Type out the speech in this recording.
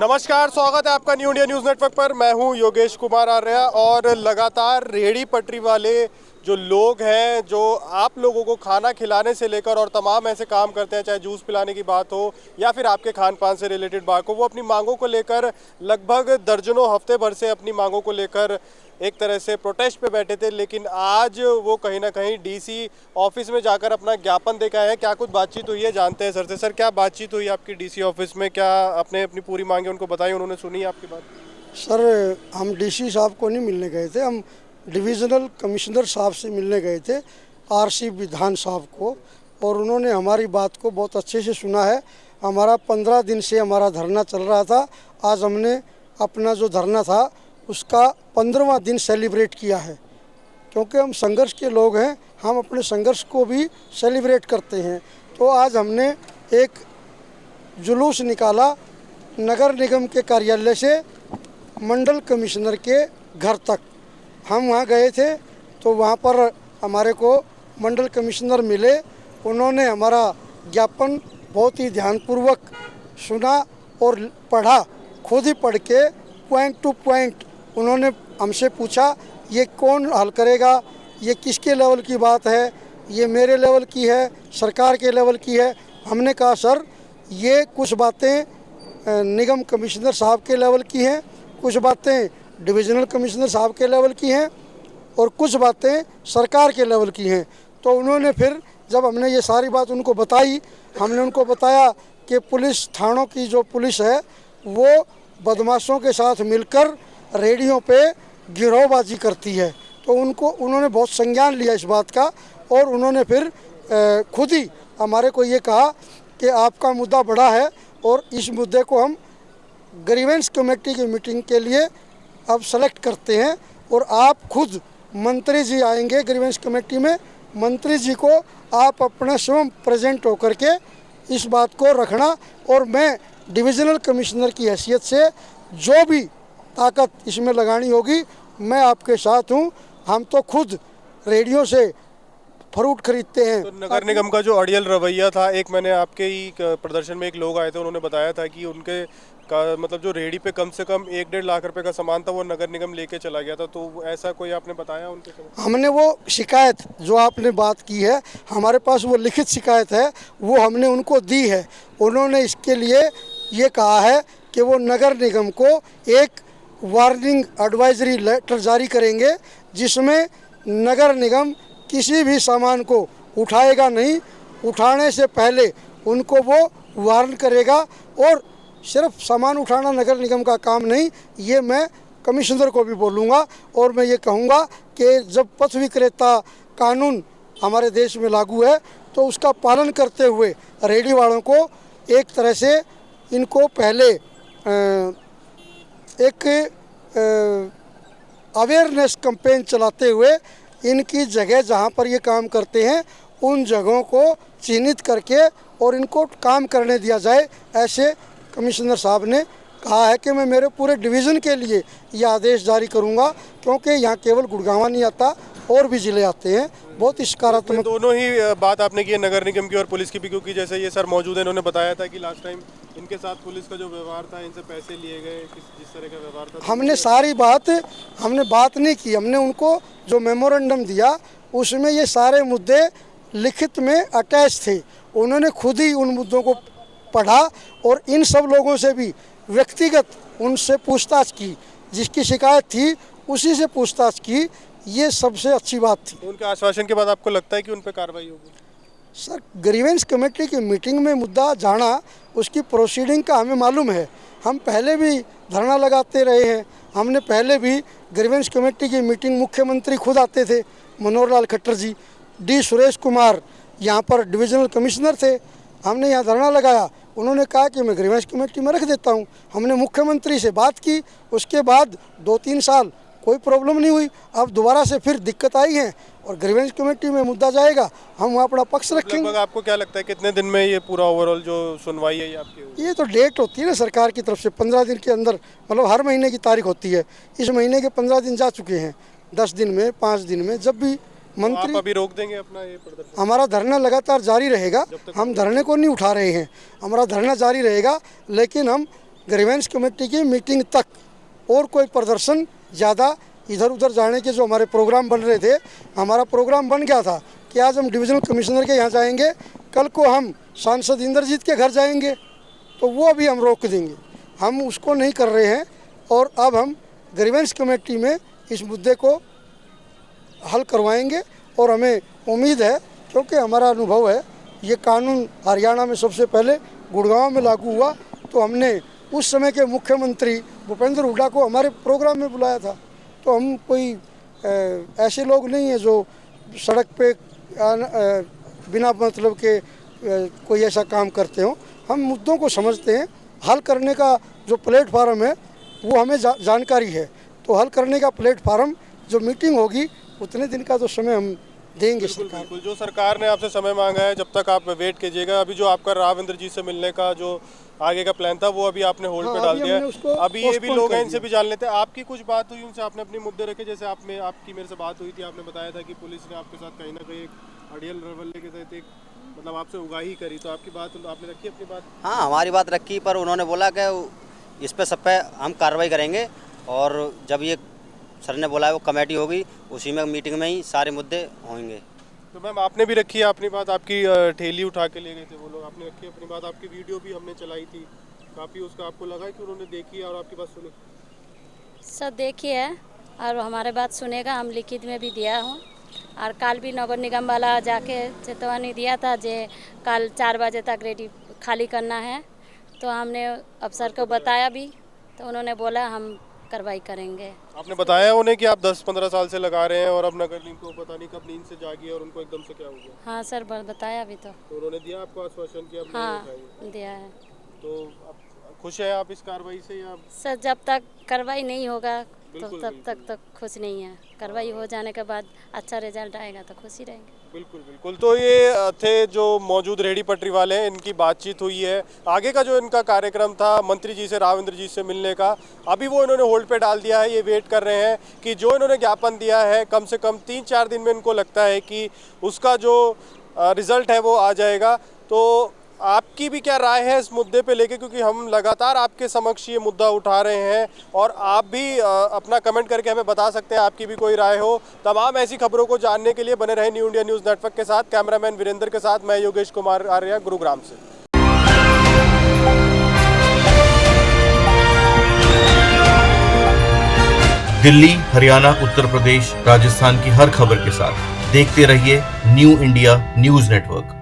नमस्कार, स्वागत है आपका न्यू इंडिया न्यूज़ नेटवर्क पर। मैं हूं योगेश कुमार आर्य और लगातार रेहड़ी पटरी वाले जो लोग हैं, जो आप लोगों को खाना खिलाने से लेकर और तमाम ऐसे काम करते हैं, चाहे जूस पिलाने की बात हो या फिर आपके खान पान से रिलेटेड बात हो, वो अपनी मांगों को लेकर लगभग दर्जनों हफ्ते भर से अपनी मांगों को लेकर एक तरह से प्रोटेस्ट पे बैठे थे। लेकिन आज वो कहीं ना कहीं डीसी ऑफिस में जाकर अपना ज्ञापन दे के आए हैं। क्या कुछ बातचीत हुई है, जानते हैं सर से। सर, क्या बातचीत हुई आपकी डीसी ऑफिस में? क्या आपने अपनी पूरी मांगे उनको बताई, उन्होंने सुनी आपकी बात? सर, हम डीसी साहब को नहीं मिलने गए थे, हम डिविज़नल कमिश्नर साहब से मिलने गए थे, आरसी विधान साहब को, और उन्होंने हमारी बात को बहुत अच्छे से सुना है। हमारा 15 दिन से हमारा धरना चल रहा था। आज हमने अपना जो धरना था उसका 15वां दिन सेलिब्रेट किया है, क्योंकि हम संघर्ष के लोग हैं, हम अपने संघर्ष को भी सेलिब्रेट करते हैं। तो आज हमने एक जुलूस निकाला नगर निगम के कार्यालय से मंडल कमिश्नर के घर तक। हम वहाँ गए थे तो वहाँ पर हमारे को मंडल कमिश्नर मिले। उन्होंने हमारा ज्ञापन बहुत ही ध्यानपूर्वक सुना और पढ़ा, खुद ही पढ़ के पॉइंट टू पॉइंट उन्होंने हमसे पूछा, ये कौन हल करेगा, ये किसके लेवल की बात है, ये मेरे लेवल की है, सरकार के लेवल की है। हमने कहा, सर, ये कुछ बातें निगम कमिश्नर साहब के लेवल की हैं, कुछ बातें डिविज़नल कमिश्नर साहब के लेवल की हैं और कुछ बातें सरकार के लेवल की हैं। तो उन्होंने फिर जब हमने ये सारी बात उनको बताई, हमने उनको बताया कि पुलिस थानों की जो पुलिस है वो बदमाशों के साथ मिलकर रेडियो पे गिरोहबाजी करती है। तो उन्होंने बहुत संज्ञान लिया इस बात का, और उन्होंने फिर खुद ही हमारे को ये कहा कि आपका मुद्दा बड़ा है और इस मुद्दे को हम ग्रीवेंस कमेटी की मीटिंग के लिए अब सेलेक्ट करते हैं, और आप खुद मंत्री जी आएंगे ग्रीवेंस कमेटी में। मंत्री जी को आप अपना स्वयं प्रेजेंट होकर के इस बात को रखना, और मैं डिविज़नल कमिश्नर की हैसियत से जो भी ताकत इसमें लगानी होगी मैं आपके साथ हूँ। हम तो खुद रेडियो से फ्रूट खरीदते हैं। तो नगर निगम का जो अड़ियल रवैया था, एक मैंने आपके ही प्रदर्शन में एक लोग आए थे, उन्होंने बताया था कि उनके का मतलब जो रेहड़ी पे कम से कम 1-1.5 लाख रुपए का सामान था वो नगर निगम लेके चला गया था। तो ऐसा कोई आपने बताया उनके साथ? हमने वो शिकायत जो आपने बात की है, हमारे पास वो लिखित शिकायत है, वो हमने उनको दी है। उन्होंने इसके लिए ये कहा है कि वो नगर निगम को एक वार्निंग एडवाइजरी लेटर जारी करेंगे, जिसमें नगर निगम किसी भी सामान को उठाएगा नहीं, उठाने से पहले उनको वो वार्न करेगा। और सिर्फ सामान उठाना नगर निगम का काम नहीं, ये मैं कमिश्नर को भी बोलूँगा, और मैं ये कहूँगा कि जब पथ विक्रेता कानून हमारे देश में लागू है तो उसका पालन करते हुए रेहड़ी वालों को एक तरह से इनको पहले एक अवेयरनेस कैंपेन चलाते हुए इनकी जगह जहाँ पर ये काम करते हैं उन जगहों को चिन्हित करके और इनको काम करने दिया जाए। ऐसे कमिश्नर साहब ने कहा है कि मैं मेरे पूरे डिवीज़न के लिए ये आदेश जारी करूंगा, क्योंकि यहाँ केवल गुड़गांव नहीं आता और भी ज़िले आते हैं। बहुत ही सकारात्मक दोनों ही बात आपने की है, नगर निगम की और पुलिस की भी, क्योंकि जैसे ये सर मौजूद है, इन्होंने बताया था कि लास्ट टाइम इनके साथ पुलिस का जो व्यवहार था, इनसे पैसे लिए गए, जिस तरह का व्यवहार था। हमने सारी बात हमने बात नहीं की, हमने उनको जो मेमोरेंडम दिया उसमें ये सारे मुद्दे लिखित में अटैच थे। उन्होंने खुद ही उन मुद्दों को पढ़ा और इन सब लोगों से भी व्यक्तिगत उनसे पूछताछ की, जिसकी शिकायत थी उसी से पूछताछ की। ये सबसे अच्छी बात थी। तो उनके आश्वासन के बाद आपको लगता है कि उन पर कार्रवाई होगी? सर, ग्रीवेंस कमेटी की मीटिंग में मुद्दा जाना, उसकी प्रोसीडिंग का हमें मालूम है। हम पहले भी धरना लगाते रहे हैं। हमने पहले भी ग्रीवेंस कमेटी की मीटिंग, मुख्यमंत्री खुद आते थे, मनोहर लाल खट्टर जी, डी सुरेश कुमार यहाँ पर डिविज़नल कमिश्नर थे। हमने यहाँ धरना लगाया, उन्होंने कहा कि मैं ग्रीवेंस कमेटी में रख देता हूँ। हमने मुख्यमंत्री से बात की, उसके बाद 2-3 साल कोई प्रॉब्लम नहीं हुई। अब दोबारा से फिर दिक्कत आई है और ग्रीवेंस कमेटी में मुद्दा जाएगा, हम वहाँ अपना पक्ष रखेंगे। लगभग आपको क्या लगता है कितने दिन में ये पूरा ओवरऑल जो सुनवाई है ये आपकी होगी? ये तो डेट होती है ना सरकार की तरफ से, 15 दिन के अंदर, मतलब हर महीने की तारीख होती है। इस महीने के 15 दिन जा चुके हैं, 10 दिन में, 5 दिन में, जब भी मंत्री। आप अभी रोक देंगे अपना ये प्रदर्शन? हमारा धरना लगातार जारी रहेगा, हम धरने को नहीं उठा रहे हैं, हमारा धरना जारी रहेगा। लेकिन हम ग्रीवेंस कमेटी की मीटिंग तक और कोई प्रदर्शन ज़्यादा इधर उधर जाने के जो हमारे प्रोग्राम बन रहे थे, हमारा प्रोग्राम बन गया था कि आज हम डिविजनल कमिश्नर के यहाँ जाएंगे, कल को हम सांसद इंद्रजीत के घर जाएंगे, तो वो अभी हम रोक देंगे। हम उसको नहीं कर रहे हैं और अब हम ग्रीवेंस कमेटी में इस मुद्दे को हल करवाएंगे और हमें उम्मीद है, क्योंकि हमारा अनुभव है, ये कानून हरियाणा में सबसे पहले गुड़गांव में लागू हुआ, तो हमने उस समय के मुख्यमंत्री भूपेंद्र हुड्डा को हमारे प्रोग्राम में बुलाया था। तो हम कोई ऐसे लोग नहीं हैं जो सड़क पे बिना मतलब के कोई ऐसा काम करते हो। हम मुद्दों को समझते हैं, हल करने का जो प्लेटफार्म है वो हमें जानकारी है, तो हल करने का प्लेटफार्म जो मीटिंग होगी उतने दिन का तो समय हम देंगे सरकार। बिल्कुल, जो सरकार ने आपसे समय मांगा है, जब तक आप वेट कीजिएगा। अभी जो आपका राविंद्र जी से मिलने का जो आगे का प्लान था वो अभी आपने होल्ड पे डाल दिया है। अभी ये भी लोग हैं, इनसे भी जान लेते हैं। आपकी कुछ बात हुई उनसे, आपने अपने मुद्दे रखे, जैसे आपकी मेरे से बात हुई थी, आपने बताया था कि पुलिस ने आपके साथ कहीं ना कहीं अड़ियल रवल्ले के तहत एक मतलब आपसे उगाही करी, तो आपकी बात आपने रखी अपनी बात? हाँ, हमारी बात रखी, पर उन्होंने बोला कि इस पे सब पे हम कार्रवाई करेंगे, और जब ये सर ने बोला है वो कमेटी होगी, उसी में मीटिंग में ही सारे मुद्दे होंगे। तो मैम आपने भी रखी है अपनी बात, आपकी ठेली उठा के ले गए थे वो लोग, आपने रखी है अपनी बात, आपकी वीडियो भी हमने चलाई थी काफ़ी, उसका आपको लगा कि उन्होंने देखी है और आपकी बात सुनी? सर देखी है और हमारे बात सुनेगा, हम लिखित में भी दिया हूँ, और कल भी नगर निगम वाला जाके चेतावनी दिया था जे कल 4 बजे तक रेडी खाली करना है, तो हमने अफसर को बताया भी, तो उन्होंने बोला हम कार्रवाई करेंगे। आपने बताया उन्हें कि आप 10-15 साल से लगा रहे हैं और अब नगर निगम को पता नहीं कब नींद से जागी और उनको एकदम से क्या हो गया? हाँ सर बताया भी, तो उन्होंने दिया आपको आश्वासन कि अब नहीं हाँ उठाएंगे? दिया है। तो अब खुश हैं आप इस कार्रवाई से या? सर जब तक कार्रवाई नहीं होगा तो बिल्कुल, तब तक खुश नहीं है। कार्रवाई हो जाने के बाद अच्छा रिजल्ट आएगा तो खुश ही रहेंगे। बिल्कुल बिल्कुल। तो ये थे जो मौजूद रेहड़ी पटरी वाले हैं, इनकी बातचीत हुई है। आगे का जो इनका कार्यक्रम था मंत्री जी से, राविंद्र जी से मिलने का, अभी वो इन्होंने होल्ड पे डाल दिया है। ये वेट कर रहे हैं कि जो इन्होंने ज्ञापन दिया है कम से कम 3-4 दिन में इनको लगता है कि उसका जो रिज़ल्ट है वो आ जाएगा। तो आपकी भी क्या राय है इस मुद्दे पे लेके, क्योंकि हम लगातार आपके समक्ष ये मुद्दा उठा रहे हैं और आप भी अपना कमेंट करके हमें बता सकते हैं आपकी भी कोई राय हो। तमाम ऐसी खबरों को जानने के लिए बने रहे न्यू इंडिया न्यूज़ नेटवर्क के साथ। कैमरामैन वीरेंद्र के साथ मैं योगेश कुमार आर्या, गुरुग्राम से। दिल्ली, हरियाणा, उत्तर प्रदेश, राजस्थान की हर खबर के साथ देखते रहिए न्यू इंडिया न्यूज़ नेटवर्क।